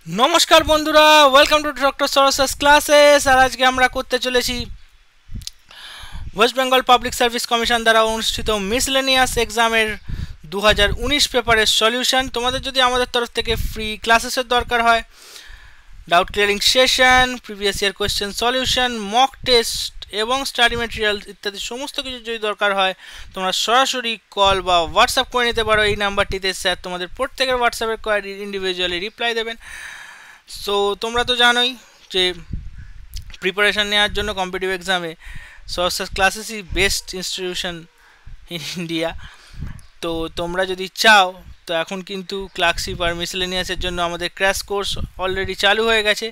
নমস্কার বন্ধুরা, welcome to doctor সরসেস classes. আর আজকে আমরা করতে চলেছি West Bengal public service commission দ্বারা অনুষ্ঠিত মিসলেনিয়াস এক্সামের 2019 পেপারের সলিউশন। তোমাদের যদি আমাদের তরফ থেকে ফ্রি ক্লাসেসের দরকার হয়, doubt clearing session, previous year question solution, mock test এবং স্টাডি ম্যাটেরিয়াল ইত্যাদি সমস্ত কিছু যদি দরকার হয়, তোমরা সরাসরি কল বা হোয়াটসঅ্যাপ করে নিতে পারো এই নাম্বারটিতে। স্যার তোমাদের প্রত্যেকের হোয়াটসঅ্যাপের কোয়ারি ইন্ডিভিজুয়ালি রিপ্লাই দেবেন। সো তোমরা তো জানোই যে প্রিপারেশান নেওয়ার জন্য কম্পিটিটিভ এক্সামে সরসেস ক্লাসেসই বেস্ট ইনস্টিটিউশন ইন ইন্ডিয়া। তো তোমরা যদি চাও তো এখন কিন্তু ক্লার্কশিপ আর মিসলেনিয়াসের জন্য আমাদের ক্র্যাশ কোর্স অলরেডি চালু হয়ে গেছে।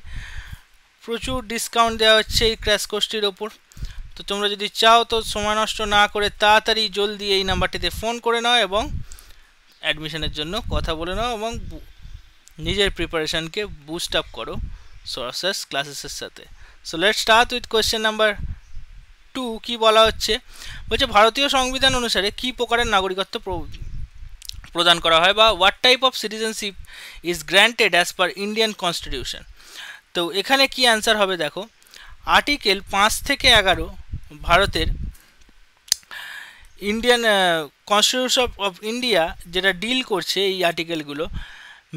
প্রচুর ডিসকাউন্ট দেওয়া হচ্ছে এই ক্র্যাশ কোর্সটির ওপর। তো তোমরা যদি চাও তো সময় নষ্ট না করে তাড়াতাড়ি জলদি এই নাম্বারটিতে ফোন করে নাও এবং অ্যাডমিশনের জন্য কথা বলে নাও এবং নিজের প্রিপারেশনকে বুস্ট আপ করো সরসেস ক্লাসেসের সাথে। So let's start with question number 2। কি বলা হচ্ছে, বলছে ভারতীয় সংবিধান অনুসারে কি প্রকারের নাগরিকত্ব প্রদান করা হয়, বা what type of citizenship is granted as per Indian constitution. তো এখানে কি অ্যান্সার হবে দেখো, আর্টিকেল 5 থেকে 11 ভারতের ইন্ডিয়ান কনস্টিটিউশন অফ ইন্ডিয়া যেটা ডিল করছে, এই আর্টিকেলগুলো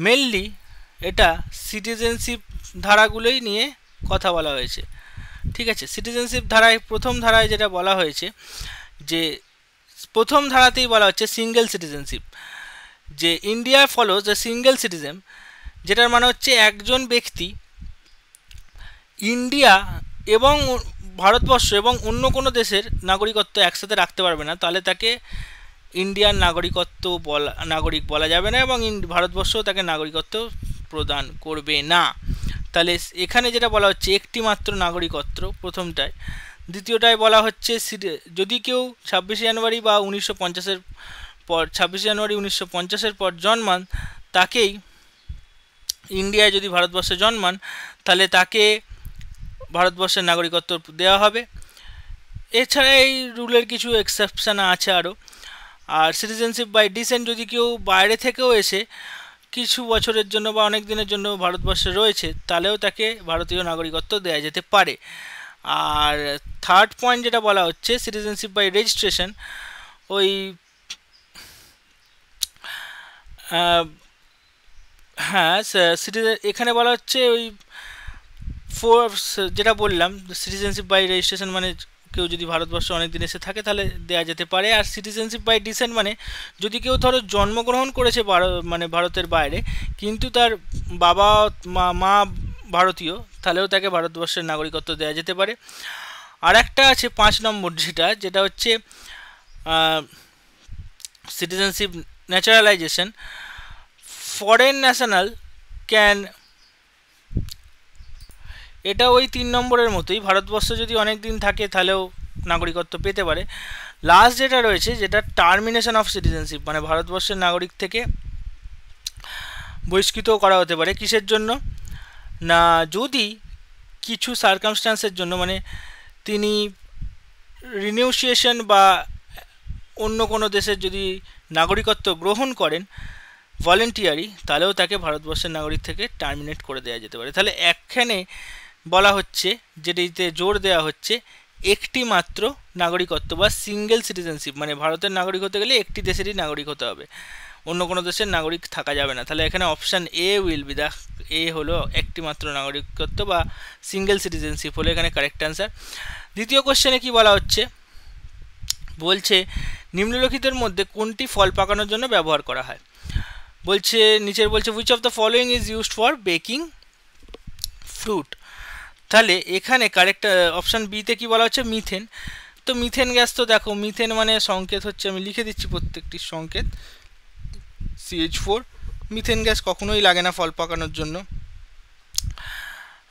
মেনলি এটা সিটিজেনশিপ ধারাগুলোই নিয়ে কথা বলা হয়েছে। ঠিক আছে, সিটিজেনশিপ ধারায় প্রথম ধারায় যেটা বলা হয়েছে, যে প্রথম ধারাতেই বলা হচ্ছে সিঙ্গেল সিটিজেনশিপ, যে India follows a single citizen, যেটার মানে হচ্ছে একজন ব্যক্তি ইন্ডিয়া এবং ভারতবর্ষ এবং অন্য কোনো দেশের নাগরিকত্ব একসাথে রাখতে পারবে না, তাহলে তাকে ইন্ডিয়ান নাগরিক বলা যাবে না এবং ভারতবর্ষও তাকে নাগরিকত্ব প্রদান করবে না। তাহলে এখানে যেটা বলা হচ্ছে একটি মাত্র নাগরিকত্ব প্রথমটায়। দ্বিতীয়টায় বলা হচ্ছে যদি কেউ 26 জানুয়ারি বা 1950-এর পর 26 জানুয়ারি 1950-এর পর জন্মান, তাকেই ইন্ডিয়ায় যদি ভারতবর্ষে জন্মান তাহলে তাকে ভারতবর্ষের নাগরিকত্ব দেওয়া হবে। এছাড়া এই রুলের কিছু এক্সেপশন আছে আরও। আর সিটিজেনশিপ বাই ডিসেন্ট, যদি কেউ বাইরে থেকেও এসে কিছু বছরের জন্য বা অনেক দিনের জন্য ভারতবর্ষে রয়েছে, তাহলেও তাকে ভারতীয় নাগরিকত্ব দেওয়া যেতে পারে। আর থার্ড পয়েন্ট যেটা বলা হচ্ছে সিটিজেনশিপ বাই রেজিস্ট্রেশন, ওই হ্যাঁ এখানে বলা হচ্ছে ওই যেটা বললাম সিটিজেনশিপ বাই রেজিস্ট্রেশন মানে কেউ যদি ভারতবর্ষে অনেক দিন এসে থাকে তাহলে দেওয়া যেতে পারে। আর সিটিজেনশিপ বাই ডিসেন্ট মানে যদি কেউ ধরো জন্মগ্রহণ করেছে ভারতের বাইরে, কিন্তু তার বাবা মা ভারতীয়, তাহলেও তাকে ভারতবর্ষের নাগরিকত্ব দেওয়া যেতে পারে। আর একটা আছে 5 নম্বর, যেটা হচ্ছে citizenship naturalisation. Foreign national can, এটা ওই 3 নম্বরের মতোই, ভারতবর্ষে যদি অনেক দিন থাকে তাহলেও নাগরিকত্ব পেতে পারে। লাস্ট যেটা রয়েছে, যেটা টার্মিনেশন অফ সিটিজেনশিপ, মানে ভারতবর্ষের নাগরিক থেকে বহিষ্কৃত করা হতে পারে। কিসের জন্য না, যদি কিছু সার্কামস্ট্যান্সের জন্য, মানে তিনি রিনিউসিয়েশন বা অন্য কোনো দেশের যদি নাগরিকত্ব গ্রহণ করেন ভলেন্টিয়ারি, তাহলেও তাকে ভারতবর্ষের নাগরিক থেকে টার্মিনেট করে দেওয়া যেতে পারে। তাহলে এখানে বলা হচ্ছে, যেটিতে জোর দেওয়া হচ্ছে একটি মাত্র নাগরিকত্ব বা সিঙ্গেল সিটিজেনশিপ, মানে ভারতের নাগরিক হতে গেলে একটি দেশেরই নাগরিক হতে হবে, অন্য কোনো দেশের নাগরিক থাকা যাবে না। তাহলে এখানে option A will be the, এ হলো একটি মাত্র নাগরিকত্ব বা সিঙ্গেল সিটিজেনশিপ হলো এখানে কারেক্ট অ্যান্সার। দ্বিতীয় কোশ্চেনে কি বলা হচ্ছে, বলছে নিম্নলিখিতের মধ্যে কোনটি ফল পাকানোর জন্য ব্যবহার করা হয়। বলছে নিচের বলছে which of the following is used for baking fruit. তাহলে এখানে কারেক্ট অপশান বিতে কি বলা হচ্ছে, মিথেন। তো মিথেন গ্যাস, তো দেখো মিথেন মানে সংকেত হচ্ছে, আমি লিখে দিচ্ছি প্রত্যেকটি সংকেত, CH4। মিথেন গ্যাস কখনোই লাগে না ফল পাকানোর জন্য,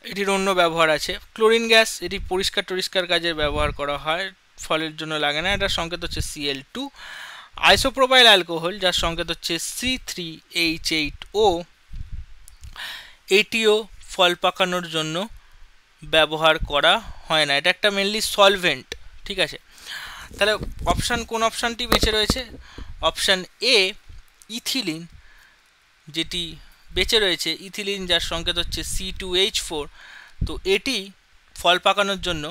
এটির অন্য ব্যবহার আছে। ক্লোরিন গ্যাস, এটি পরিষ্কার কাজে ব্যবহার করা হয়, ফলের জন্য লাগে না, এটার সংকেত হচ্ছে Cl2। আইসোপ্রোপাইল অ্যালকোহল, যার সংকেত হচ্ছে C3H8O, এটিও ফল পাকানোর জন্য ব্যবহার করা হয় না, এটা একটা মেনলি সলভেন্ট। ঠিক আছে, তাহলে কোন অপশানটি বেঁচে রয়েছে, অপশান এ ইথিলিন, যেটি বেঁচে রয়েছে ইথিলিন, যার সংকেত হচ্ছে C2H4। তো এটি ফল পাকানোর জন্য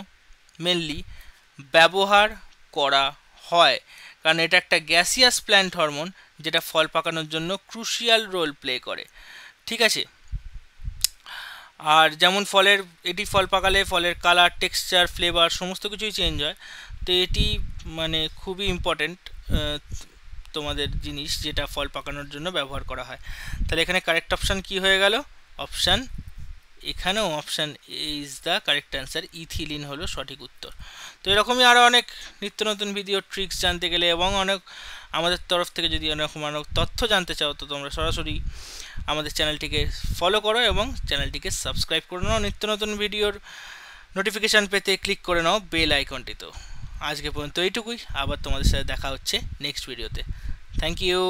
মেনলি ব্যবহার করা হয়, কারণ এটা একটা গ্যাসিয়াস প্ল্যান্ট হরমোন যেটা ফল পাকানোর জন্য ক্রুশিয়াল রোল প্লে করে। ঠিক আছে, আর যেমন এটি ফল পাকালে ফলের কালার, টেক্সচার, ফ্লেভার সমস্ত কিছুই চেঞ্জ হয়। তো এটি মানে খুবই ইম্পর্ট্যান্ট তোমাদের জিনিস, যেটা ফল পাকানোর জন্য ব্যবহার করা হয়। তাহলে এখানে কারেক্ট অপশান কি হয়ে গেল? অপশান, এখানেও option is the correct answer, ethylene হলো সঠিক উত্তর। তো এরকমই আরও অনেক নিত্য নতুন ভিডিও ট্রিক্স জানতে গেলে এবং অনেক আমাদের তরফ থেকে যদি এরকম অনেক তথ্য জানতে চাও, তো তোমরা সরাসরি আমাদের চ্যানেলটিকে ফলো করো এবং চ্যানেলটিকে সাবস্ক্রাইব করে নাও। নিত্য নতুন ভিডিওর নোটিফিকেশান পেতে ক্লিক করে নাও বেল আইকনটি। তো আজকে পর্যন্ত এইটুকুই, আবার তোমাদের সাথে দেখা হচ্ছে নেক্সট ভিডিওতে। Thank you.